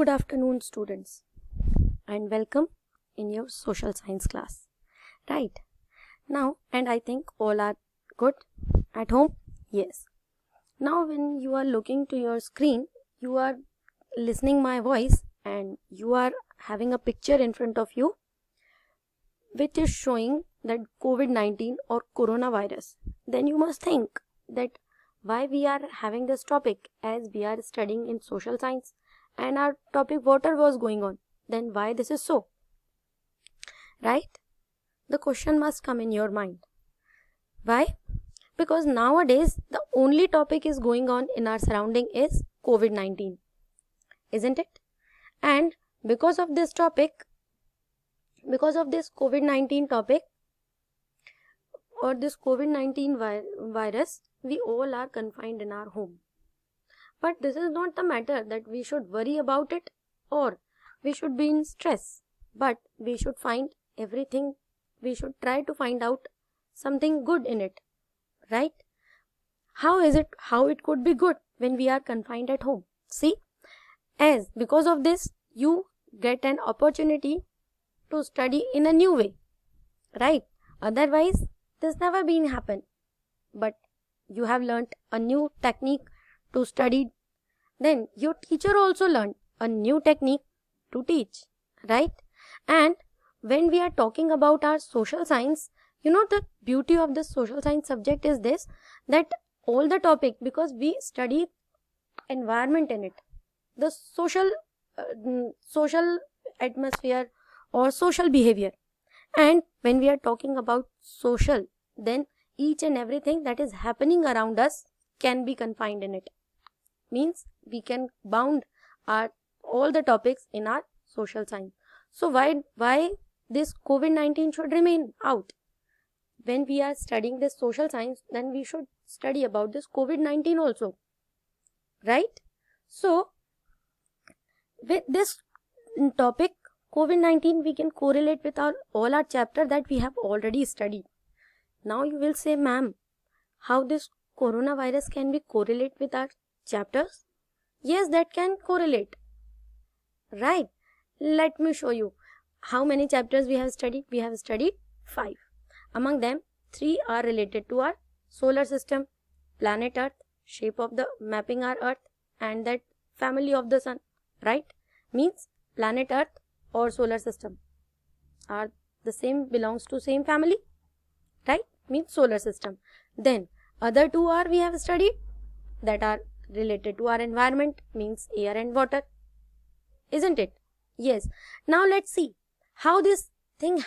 good afternoon, students, and welcome in your social science class. Right now, and I think all are good at home. Yes. Now, when you are looking to your screen, you are listening my voice, and you are having a picture in front of you, which is showing that COVID-19 or coronavirus. Then you must think that why we are having this topic, as we are studying in social science and our topic water was going on. Then why this is so? Right? The question must come in your mind. Why? Because nowadays the only topic is going on in our surrounding is COVID-19. Isn't it? And because of this topic, because of this COVID-19 topic or this COVID-19 virus, we all are confined in our home. But this is not the matter that we should worry about it or we should be in stress. But we should find everything, we should try to find out something good in it. Right? How it could be good when we are confined at home? See, as because of this, you get an opportunity to study in a new way. Right? Otherwise, this never been happen. But you have learnt a new technique to study. Then your teacher also learned a new technique to teach. Right? And when we are talking about our social science, the beauty of the social science subject is this, that all the topic, because we study environment in it, the social atmosphere or social behavior. And when we are talking about social, then each and everything that is happening around us can be confined in it. Means we can bound all the topics in our social science. So why this COVID-19 should remain out? When we are studying this social science, then we should study about this COVID-19 also. Right? So, with this topic, COVID-19, we can correlate with all our chapter that we have already studied. Now you will say, ma'am, how this coronavirus can be correlate with our chapters? Yes, that can correlate. Right? Let me show you how many chapters we have studied. We have studied 5. Among them, 3 are related to our solar system, planet Earth, shape of the mapping our Earth, and that family of the sun. Right? Means planet Earth or solar system are the same, belongs to same family. Right? Means solar system. Then other 2 are we have studied that are related to our environment, means air and water. Isn't it? Yes. Now let's see how this thing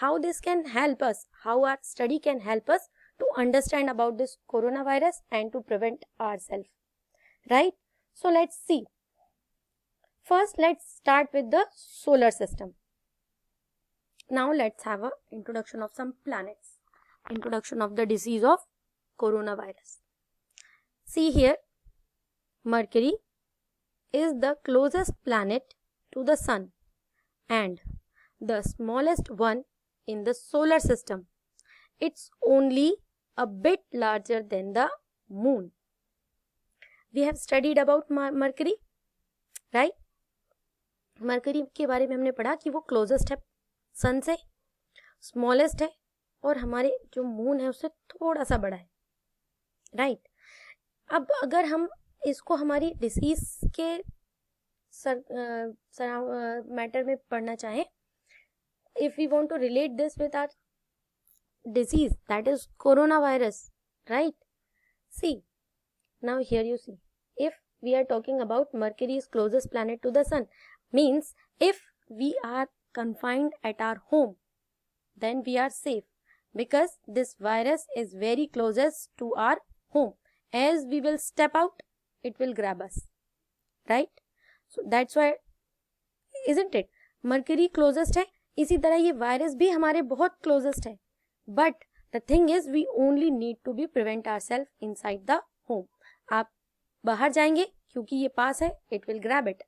how this can help us, how our study can help us to understand about this coronavirus and to prevent ourselves. Right? So let's see. First, let's start with the solar system. Now let's have an introduction of some planets. Introduction of the disease of coronavirus. See here, Mercury is the closest planet to the sun and the smallest one in the solar system. It's only a bit larger than the moon. We have studied about Mercury, right? Mercury के बारे में हमने पढ़ा कि वो closest है सन से, smallest है और हमारे जो मून है उससे थोड़ा सा बड़ा है. राइट? अब अगर हम इसको हमारी डिसीज के मैटर में पढ़ना चाहें, if we want to relate this with our disease, that is coronavirus, right? See, now here you see, if we are talking about Mercury's closest planet to the sun, means if we are confined at our home, then we are safe because this virus is very closest to our home. As we will step out, it will grab us, right? So that's why, isn't it? Mercury closest है, इसी तरह ये virus भी हमारे बहुत closest है. But the thing is we only need to be prevent ourselves inside the home. आप बाहर जाएंगे क्योंकि ये पास है, इट विल ग्रैब इट.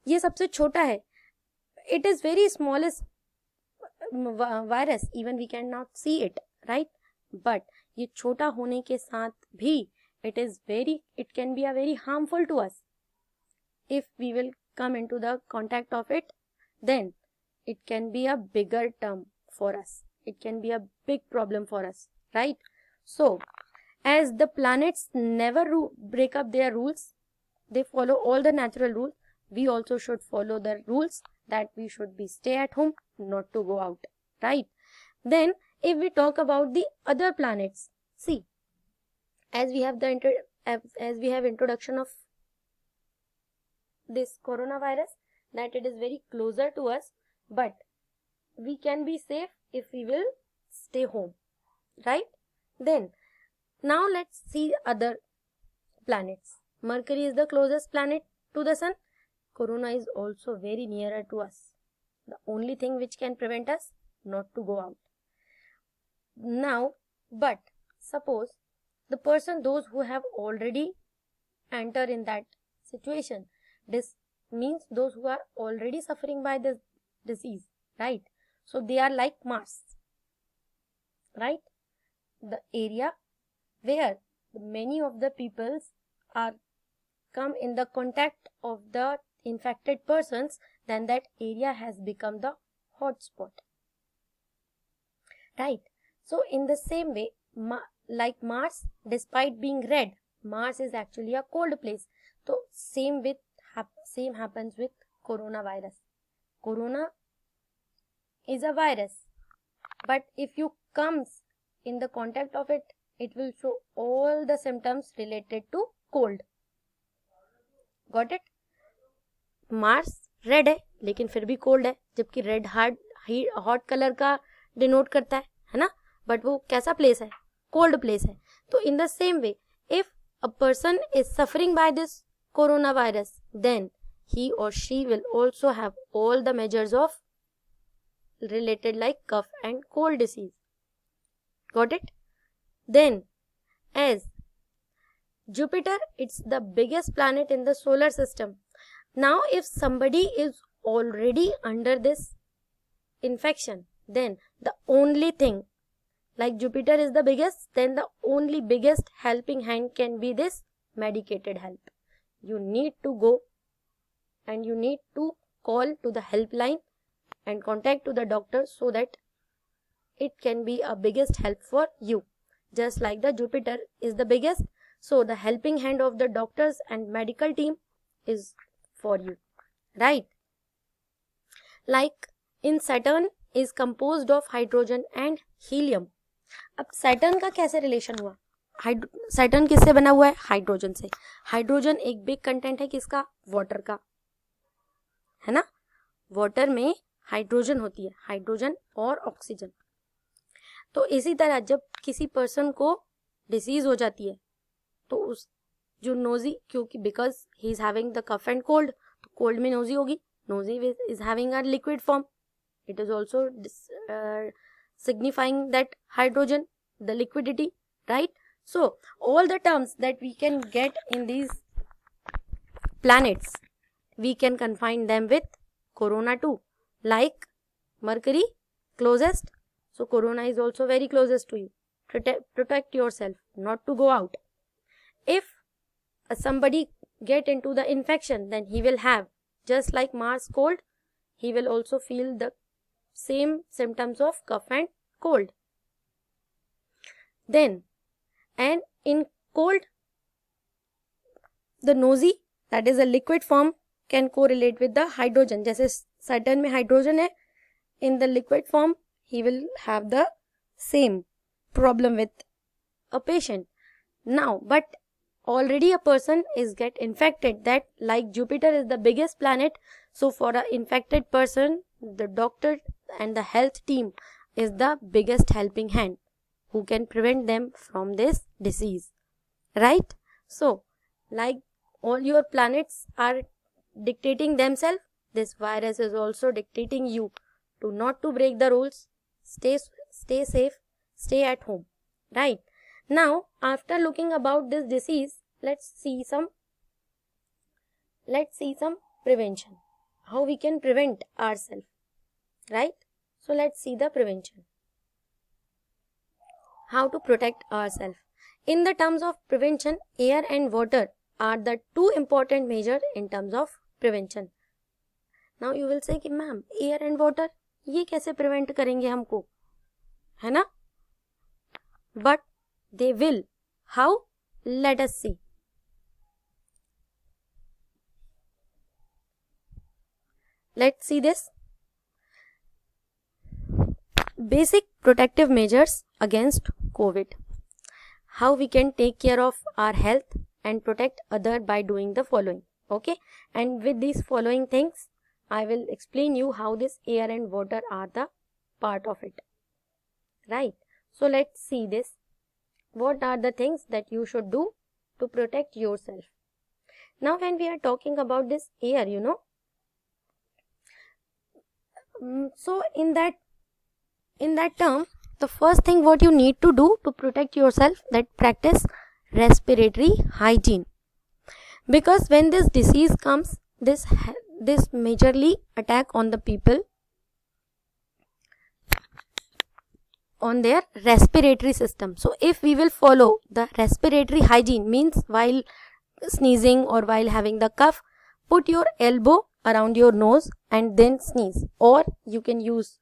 ये सबसे छोटा है, it is very smallest virus, even we can not see it, right? But ये छोटा होने के साथ भी it can be a very harmful to us if we will come into the contact of it, then it can be a bigger term for us. It can be a big problem for us, right? So, as the planets never break up their rules, they follow all the natural rules, we also should follow the rules that we should be stay at home, not to go out, right? Then, if we talk about the other planets, see, as we have introduction of this coronavirus, that it is very closer to us, but we can be safe if we will stay home, right? Then now let's see other planets. Mercury is the closest planet to the sun. Corona is also very nearer to us. The only thing which can prevent us not to go out. Now, but suppose those who have already entered in that situation, this means those who are already suffering by this disease, right? So they are like Mars, right? The area where many of the peoples are come in the contact of the infected persons, then that area has become the hotspot, right? So in the same way, like Mars, despite being red, Mars is actually a cold place. So same happens with coronavirus. Corona is a virus, but if you comes in the contact of it, it will show all the symptoms related to cold. Got it? Mars red है लेकिन फिर भी cold है, जबकि red hot colour का denote करता है ना, बट वो कैसा प्लेस है? कोल्ड प्लेस है. तो in the same way, if a person is suffering by this corona virus, then he or she will also have all the measures of related like cough and cold disease. Got it? Then, as Jupiter, it's the biggest planet in the solar system. Now, if somebody is already under this infection, then the only thing, like Jupiter is the biggest, then the only biggest helping hand can be this medicated help. You need to go and you need to call to the helpline and contact to the doctor so that it can be a biggest help for you. Just like the Jupiter is the biggest, so the helping hand of the doctors and medical team is for you, right? Like in Saturn is composed of hydrogen and helium. अब Saturn का कैसे relation हुआ? Saturn किससे बना हुआ है? Hydrogen से. Hydrogen एक बिग कंटेंट है किसका? वाटर का, है ना? वाटर में हाइड्रोजन होती है, हाइड्रोजन और ऑक्सीजन. तो इसी तरह जब किसी पर्सन को डिसीज हो जाती है तो उस जो नोजी, क्योंकि because he is having the cough and cold, तो कोल्ड में नोजी होगी, नोजी is having a liquid form, it is also signifying that hydrogen, the liquidity, right? So all the terms that we can get in these planets, we can confine them with corona too. Like Mercury, closest, so corona is also very closest to you. Protect yourself not to go out. If somebody get into the infection, then he will have, just like Mars cold, he will also feel the same symptoms of cough and cold. Then, and in cold, the nosy, that is a liquid form, can correlate with the hydrogen. जैसे Saturn में hydrogen है, in the liquid form, he will have the same problem with a patient. Now, but already a person is get infected, that like Jupiter is the biggest planet, so for an infected person, the doctor and the health team is the biggest helping hand who can prevent them from this disease, right? So, like all your planets are dictating themselves, this virus is also dictating you to not to break the rules, stay safe, stay at home, right? Now, after looking about this disease, let's see some prevention, how we can prevent ourselves, right? So let's see the prevention, how to protect ourselves. In the terms of prevention, air and water are the two important measures in terms of prevention. Now you will say कि ma'am air and water ये कैसे prevent करेंगे हमको, है ना? But they will. How? Let us see. Let's see this. Basic protective measures against COVID. How we can take care of our health and protect other by doing the following. Okay, and with these following things I will explain you how this air and water are the part of it. Right, so let's see this. What are the things that you should do to protect yourself? Now when we are talking about this air, so in that term, the first thing what you need to do to protect yourself, that practice respiratory hygiene. Because when this disease comes, this majorly attack on the people on their respiratory system. So if we will follow the respiratory hygiene, means while sneezing or while having the cough, put your elbow around your nose and then sneeze, or you can use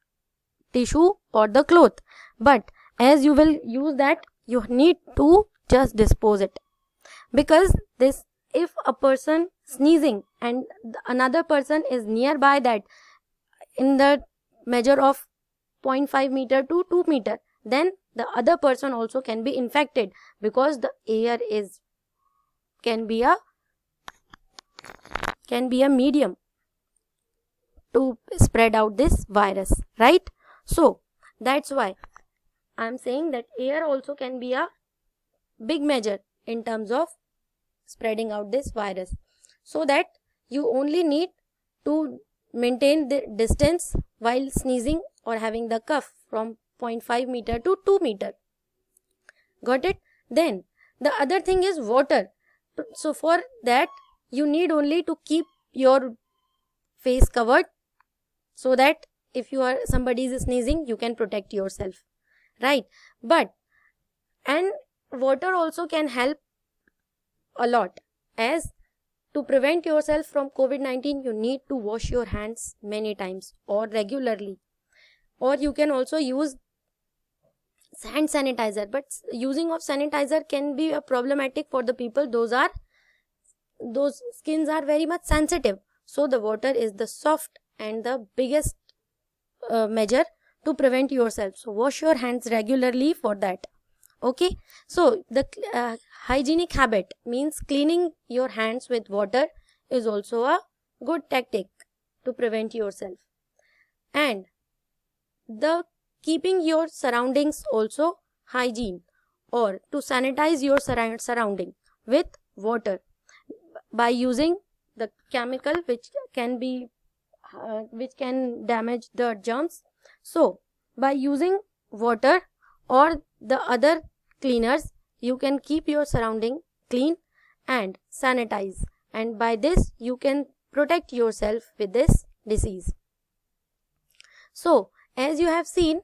tissue or the cloth, but as you will use that, you need to just dispose it. Because this, if a person sneezing and another person is nearby that in the measure of 0.5 meter to 2 meter, then the other person also can be infected, because the air can be a medium to spread out this virus, right? So that's why I am saying that air also can be a big measure in terms of spreading out this virus. So that you only need to maintain the distance while sneezing or having the cough from 0.5 meter to 2 meter. Got it? Then the other thing is water. So for that you need only to keep your face covered, so that if somebody is sneezing, you can protect yourself, right? But and water also can help a lot, as to prevent yourself from COVID-19 you need to wash your hands many times or regularly, or you can also use hand sanitizer. But using of sanitizer can be problematic for the people, those skins are very much sensitive. So the water is the soft and the biggest measure to prevent yourself. So wash your hands regularly for that. Okay, so the hygienic habit means cleaning your hands with water is also a good tactic to prevent yourself. And the keeping your surroundings also hygiene, or to sanitize your surrounding with water by using the chemical which can damage the germs. So by using water or the other cleaners, you can keep your surrounding clean and sanitize, and by this you can protect yourself with this disease. So as you have seen,